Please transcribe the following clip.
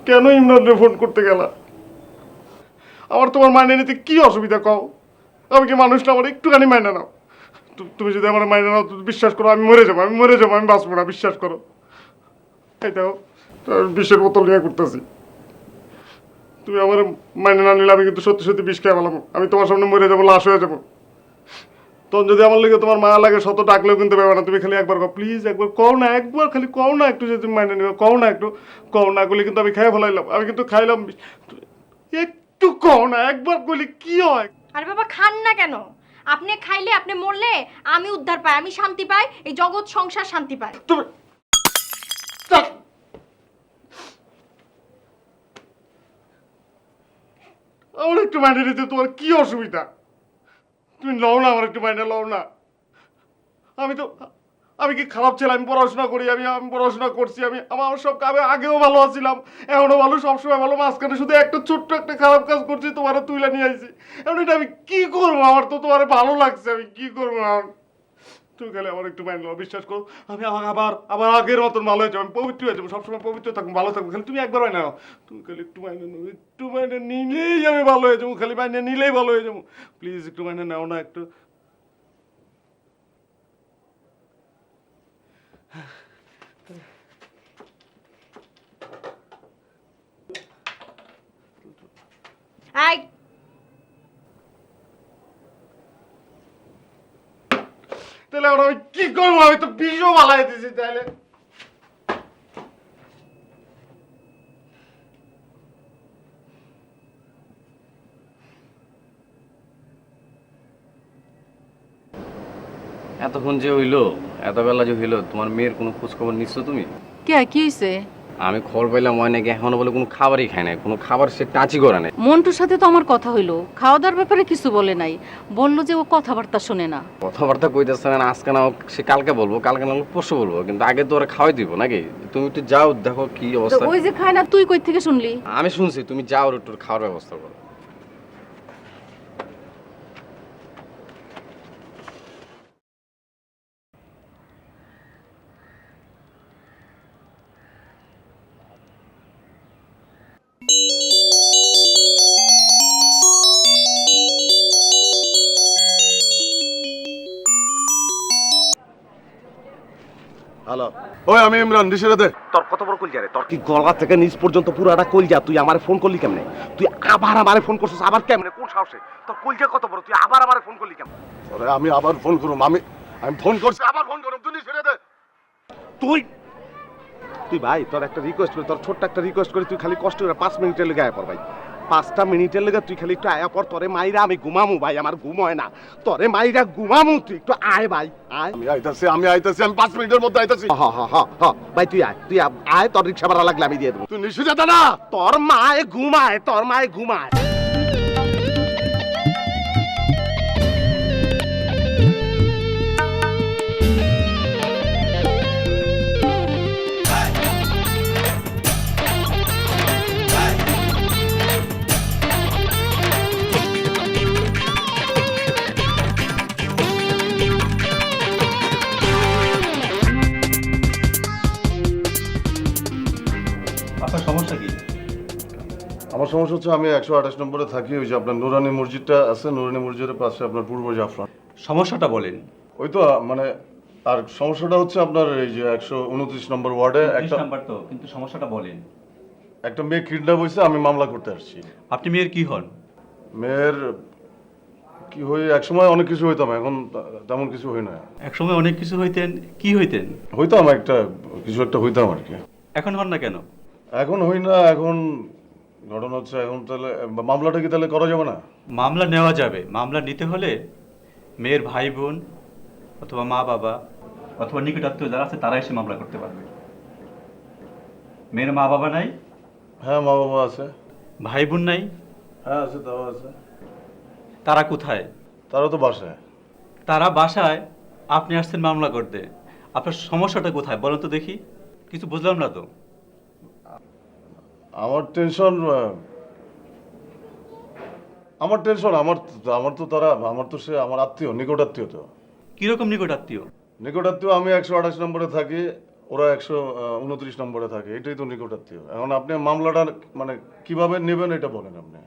কেন ইমরানরে ফোন করতে গেলা? আমার তোমার মাইনে নিতে কি অসুবিধা কও? আমি কি মানুষটা আমার একটুখানি মাইনে নাও? তুমি যদি আমার মাইনে নাও, তুমি বিশ্বাস করো আমি মরে যাবো, আমি বাঁচবো না, বিশ্বাস করো। এই দেখো, বিষের বোতল নিয়ে করতেছি। তুমি আমার মাইনে না নিলে আমি কিন্তু সত্যি সত্যি বিষ খেয়ে ফেলাম। আমি তোমার সামনে মরে যাবো, লাশ হয়ে যাবো। তখন যদি আমার লেগে তোমার মায়া লাগে, শত ডাকলেও কিন্তু পাবে না। তুমি খালি একবার কও, প্লিজ একবার কও না, একবার খালি কও না একটু, যে তুমি মাইনে নিবে, কও না একটু। কও না করলে কিন্তু আমি খেয়ে ফেলাইলাম, আমি কিন্তু খাইলাম। একটু কও না, একবার করলে কি হয়? আরে বাবা, খান না কেন? আপনি খাইলে, আপনি মরলে আমি উদ্ধার পাই, আমি শান্তি পাই, এই জগৎ সংসার শান্তি পায়। তুমি আমার একটু মাইনে নিতে তোমার কি অসুবিধা? তুমি লও না, আমার একটু মাইনে লও না। আমি তো, আমি কি খারাপ ছিলাম? আমি পড়াশোনা করি, আমি আমি পড়াশোনা করছি, আমার সব আমি আগেও ভালো আছিলাম, এখনো ভালো, সবসময় ভালো। মাঝখানে শুধু একটা ছোট্ট একটা খারাপ কাজ করছি, তোমার তুইলা নিয়ে আইছি। এখন এটা আমি কি করবো? আমার তো তোমার ভালো লাগছে, আমি কি করবো? তুমি খালি আমার একটু মাইন্ড নাও, বিশ্বাস করো। আমি আবার আবার আগের মতন ভালো হয়ে যাবো, আমি পবিত্র হয়ে যাবো, সবসময় পবিত্র থাকবো, ভালো থাকবো। খালি তুমি একবার মাইনে নাও, তুমি খালি একটু মাইনে নাও, একটু মাইনে নিলেই আমি ভালো হয়ে যাবো, খালি মাইনে নিলেই ভালো হয়ে যাবো। প্লিজ একটু মাইনে নাও না একটু। এই, তাহলে এখন আমি কি করবো? আমি তো বিষও বালাই দিছি। তাহলে এতক্ষণ যে হইলো, এত বেলা যে হইলো, তোমার মেয়ের কোনো খোঁজ খবর নিচ্ছ তুমি? কে কি হয়েছে? আমি খবর পাইলাম হয় নাকি এখনো বলে কোনো খাবারই খায় নাই, কোনো খাবার সে টাচই করে নাই। মন্টুর সাথে তো আমার কথা হইলো, খাওয়া দাওয়ার ব্যাপারে কিছু বলে নাই, বললো যে ও কথাবার্তা শোনে না। কথাবার্তা কইতেছে না, আজকে না হোক সে কালকে বলবো, কালকে না হোক পরশু বলবো, কিন্তু আগে তো ওরা খাওয়াই দিব নাকি? তুমি একটু যাও, দেখো কি তো অবস্থা। ওই যে খায় না, তুই কই থেকে শুনলি? আমি শুনছি, তুমি যাও একটু খাওয়ার ব্যবস্থা করো। হ্যালো, ওই আমি ইমরান, রিসিরে দে। তোর কত বড় কলজা রে? তোর কি গলা থেকে নিচ পর্যন্ত পুরাটা কলজা? তুই আমারে ফোন করলি কেমনে? তুই আবার আমারে ফোন করছিস, আবার কেমনে? কোন সাহসে? তোর কলজা কত বড়? তুই আবার আমারে ফোন করলি কেমনে? ওরে আমি আবার ফোন করুম, আমি ফোন করছি, আবার ফোন করুম, তুই রিসিরে দে। তুই তুই ভাই, তোর একটা রিকোয়েস্ট করি, তোর ছোট্ট একটা রিকোয়েস্ট করি, তুই খালি কষ্ট করে 5 মিনিটের লেগে আয়া পর ভাই। 5টা মিনিটের লেগে তুই খালি একটু আয়া পর, তোরে মাইরা আমি ঘুমামু ভাই, আমার ঘুম হয় না। তোরে মাইরা ঘুমামু, তুই একটু আয় ভাই, আয়। আমি আইতাছি, আমি 5 মিনিটের মধ্যে আইতাছি। ভাই তুই আয়, আয়, তোর রিক্সা ভাড়া লাগলে আমি দিয়ে দেবো। তুই নিশ্চয় দে না। তোর মায়ে ঘুমায়, তোর মায়ে ঘুমায়। আপনার সমস্যা কি? আমার সমস্যা হচ্ছে, আমি 128 নম্বরে থাকি, ওই যে আপনার নুরানি মসজিদটা আছে, নুরানি মসজিদের পাশে আপনার পূর্ব জাফরান। সমস্যাটা বলেন। ওই তো মানে, আর সমস্যাটা হচ্ছে আপনার এই যে 129 নম্বর ওয়ার্ডে 30 নাম্বার তো, কিন্তু সমস্যাটা বলেন। একটা মেয়ে কিডন্যাপ হয়েছে, আমি মামলা করতে আসছি। আপনি মেয়ের কি হন? মেয়ের কি হই, একসময় অনেক কিছু হইতাম, এখন তেমন কিছু হই না। একসময় অনেক কিছু হইতেন, কি হইতেন? হইতাম কিছু একটা হইতাম আর কি। এখন হন না কেন? এখন হই না। এখন ঘটনা হচ্ছে, এখন তাহলে মামলাটা কি তাহলে করা যাবে না? মামলা নেওয়া যাবে। মামলা নিতে হলে মেয়ের ভাই বোন অথবা মা বাবা অথবা নিকটাত্মীয় যারা আছে তারা এসে মামলা করতে পারবে। মেয়ের মা বাবা নাই? হ্যাঁ, মা বাবা আছে। ভাই বোন নাই? হ্যাঁ আছে, তাও আছে। তারা কোথায়? তারা তো বাসায়। তারা বাসায়, আপনি আসছেন মামলা করতে। আপনার সমস্যাটা কোথায় বলেন তো দেখি? কিছু বুঝলাম না তো। আমার টেনশন, আমার তো তারা, আমার তো সে আমার আত্মীয়, নিকট আত্মীয়। তো কিরকম নিকটাত্মীয়? নিকট আত্মীয়, আমি 128 নম্বরে থাকি, ওরা 129 নম্বরে থাকে, এটাই তো নিকটাত্মীয়। এখন আপনি মামলাটা মানে কিভাবে নেবেন এটা বলেন আপনি।